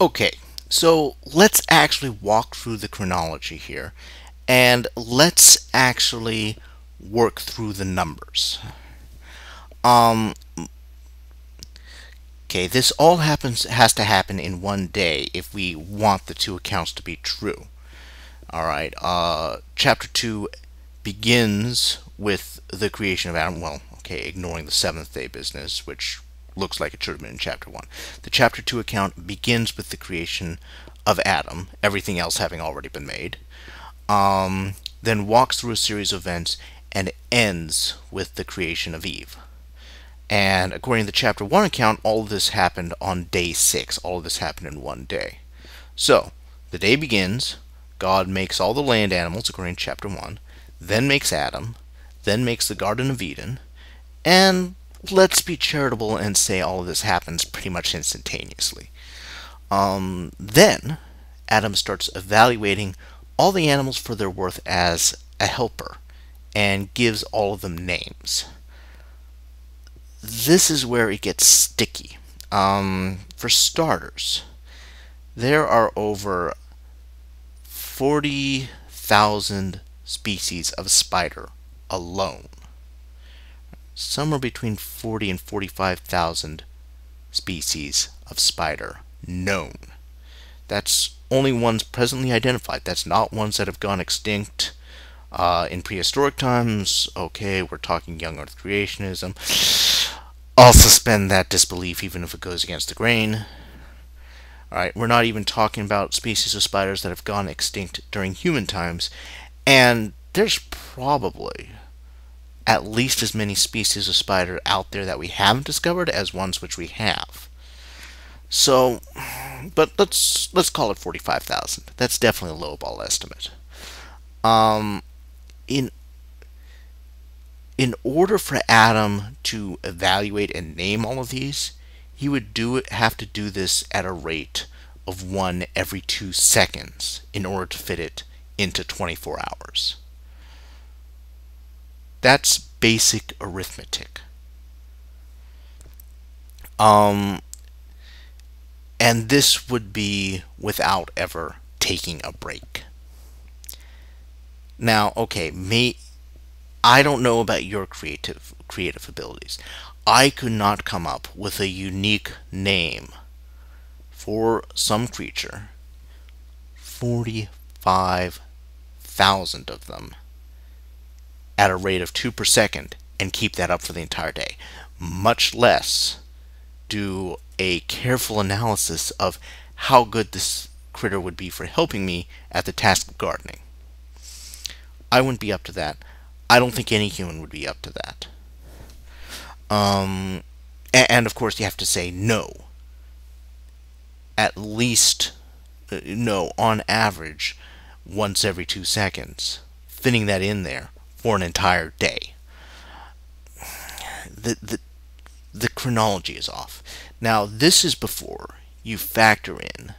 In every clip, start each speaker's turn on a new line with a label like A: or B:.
A: Okay, so let's actually walk through the chronology here and let's actually work through the numbers. Um, okay, this all has to happen in one day if we want the two accounts to be true. All right, chapter 2 begins with the creation of Adam. Well, okay, ignoring the seventh day business, which looks like it should have been in chapter 1. The chapter 2 account begins with the creation of Adam, everything else having already been made, then walks through a series of events and ends with the creation of Eve. And according to the chapter 1 account, all of this happened on day 6. All of this happened in one day. So, the day begins, God makes all the land animals according to chapter 1, then makes Adam, then makes the Garden of Eden, and let's be charitable and say all of this happens pretty much instantaneously. Then Adam starts evaluating all the animals for their worth as a helper and gives all of them names. This is where it gets sticky. For starters, there are over 40,000 species of spider alone. Somewhere between 40 and 45,000 species of spider known. That's only ones presently identified. That's not ones that have gone extinct in prehistoric times. Okay, we're talking young earth creationism. I'll suspend that disbelief even if it goes against the grain. Alright, we're not even talking about species of spiders that have gone extinct during human times, and there's probably at least as many species of spider out there that we haven't discovered as ones which we have. So, but let's call it 45,000. That's definitely a lowball estimate. In in order for Adam to evaluate and name all of these, he would have to do this at a rate of 1 every 2 seconds in order to fit it into 24 hours. That's basic arithmetic. And this would be without ever taking a break. Now, okay, I don't know about your creative abilities. I could not come up with a unique name for some creature. 45,000 of them at a rate of 2 per second and keep that up for the entire day. Much less do a careful analysis of how good this critter would be for helping me at the task of gardening. I wouldn't be up to that. I don't think any human would be up to that. And of course you have to say no. At least, no, on average, once every 2 seconds. Fitting that in there for an entire day. The chronology is off. Now, this is before you factor in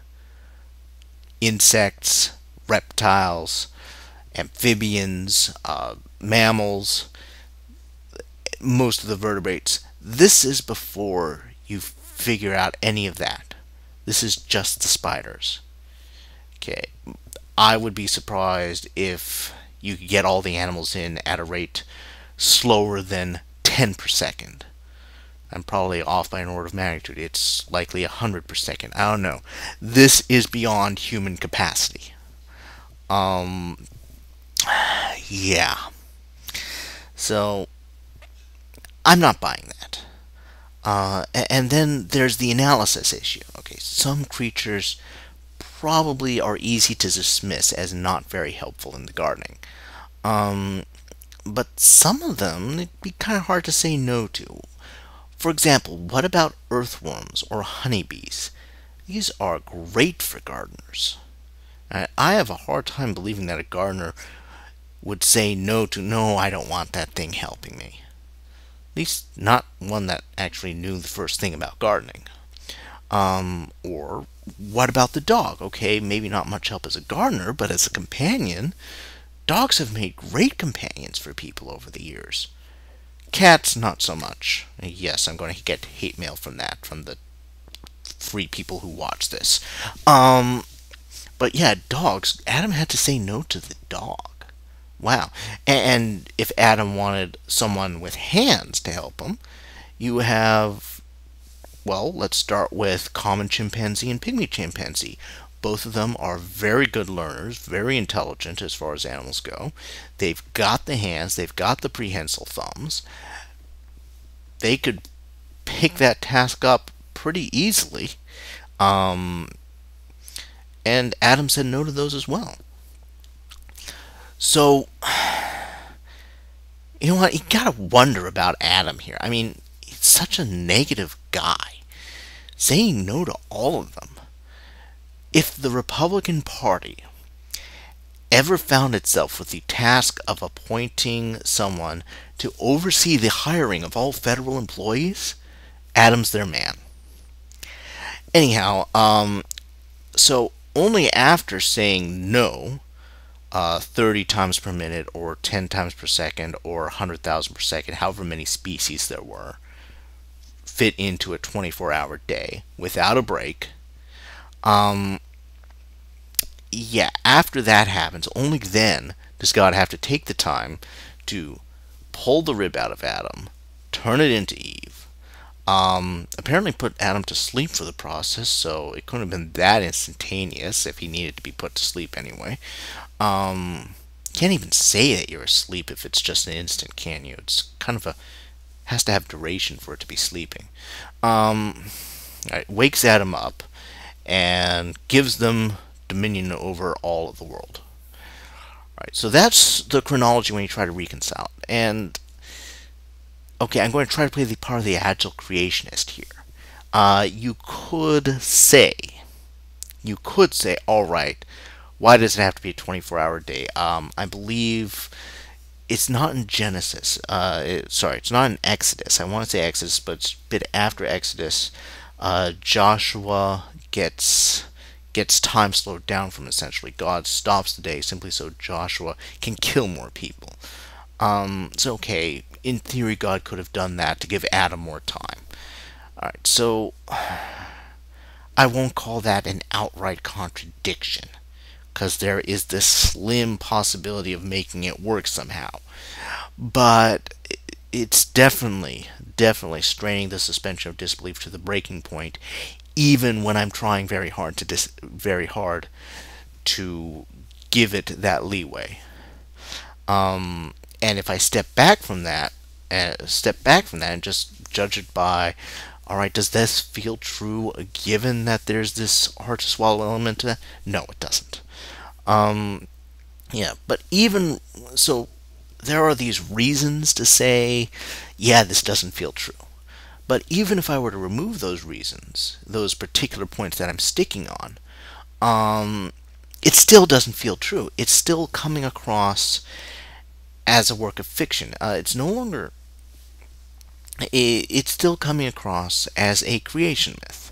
A: insects, reptiles, amphibians, mammals, most of the vertebrates. This is before you figure out any of that. This is just the spiders. Okay, I would be surprised if you could get all the animals in at a rate slower than 10 per second. I'm probably off by an order of magnitude. It's likely 100 per second. I don't know. This is beyond human capacity. Yeah. So, I'm not buying that. And then there's the analysis issue. Okay, some creatures probably are easy to dismiss as not very helpful in the gardening. But some of them, it'd be kind of hard to say no to. For example, what about earthworms or honeybees? These are great for gardeners. I have a hard time believing that a gardener would say no, I don't want that thing helping me. At least not one that actually knew the first thing about gardening. Or what about the dog? Okay, maybe not much help as a gardener, but as a companion, dogs have made great companions for people over the years. Cats, not so much. Yes, I'm going to get hate mail from that, from the 3 people who watch this. Um, but yeah, dogs. Adam had to say no to the dog. Wow. And if Adam wanted someone with hands to help him, you have, well, let's start with common chimpanzee and pygmy chimpanzee. Both of them are very good learners, very intelligent as far as animals go. They've got the hands, they've got the prehensile thumbs. They could pick that task up pretty easily. Um, and Adam said no to those as well. So, you know what? You gotta wonder about Adam here. I mean, he's such a negative guy, saying no to all of them. If the Republican Party ever found itself with the task of appointing someone to oversee the hiring of all federal employees, Adam's their man. Anyhow, so only after saying no 30 times per minute or 10 times per second or 100,000 per second, however many species there were, fit into a 24-hour day without a break. Um, yeah, after that happens, only then does God have to take the time to pull the rib out of Adam, turn it into Eve. Apparently put Adam to sleep for the process, so it couldn't have been that instantaneous if he needed to be put to sleep anyway. Can't even say that you're asleep if it's just an instant, can you? It's kind of a has to have duration for it to be sleeping. Right, wakes Adam up and gives them dominion over all of the world. Right, so that's the chronology when you try to reconcile it. And okay, I'm going to try to play the part of the agile creationist here. You could say, all right, why does it have to be a 24-hour day? I believe it's not in Genesis. Sorry, it's not in Exodus. I want to say Exodus, but it's a bit after Exodus. Joshua gets time slowed down from essentially. God stops the day simply so Joshua can kill more people. So okay, in theory, God could have done that to give Adam more time. Alright, so I won't call that an outright contradiction, because there is this slim possibility of making it work somehow. But it's definitely straining the suspension of disbelief to the breaking point, even when I'm trying very hard to give it that leeway. And if I step back from that and just judge it by, all right, does this feel true given that there's this hard to swallow element to that? No, it doesn't. Yeah, but even so, there are these reasons to say, yeah, this doesn't feel true. But even if I were to remove those reasons, those particular points that I'm sticking on, it still doesn't feel true. It's still coming across as a work of fiction. It's no longer. It's still coming across as a creation myth.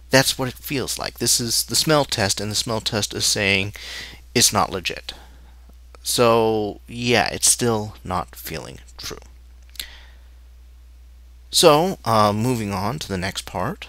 A: That's what it feels like. This is the smell test, and the smell test is saying it's not legit. So, yeah, it's still not feeling true. So, moving on to the next part.